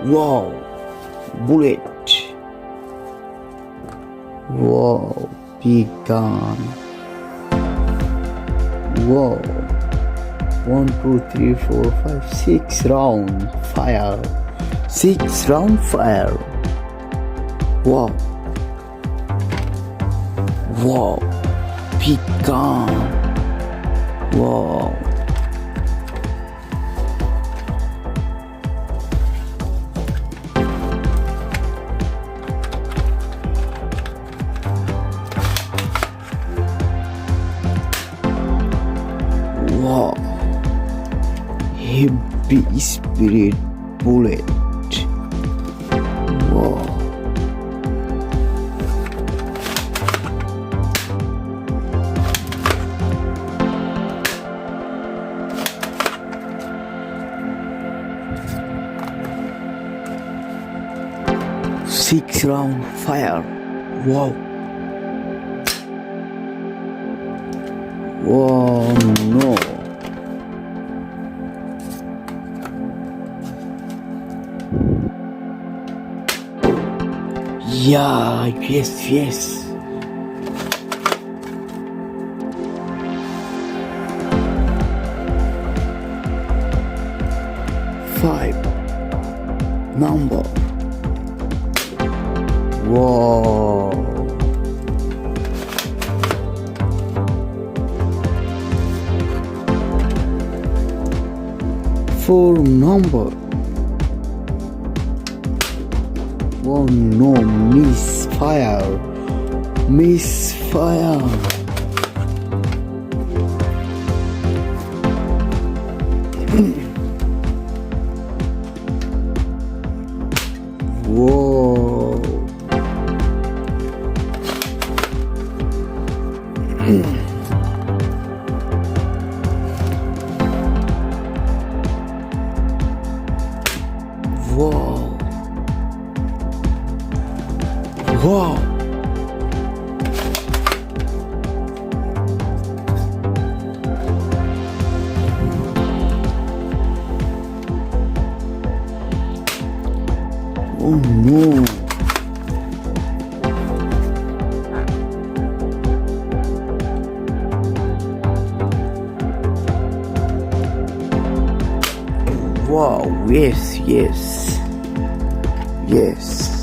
Wow, bullet. Wow, big gun. Wow, 1, 2, 3, 4, 5, 6 round fire. 6 round fire. Wow. Wow, big gun. Wow. Wow, heavy spirit bullet. Wow. Six round fire. Wow. Wow, no. Yeah, yes. Five number. Wow. 4 number. Oh no, misfire. Whoa. Wow. Wow. Oh no. Wow, yes.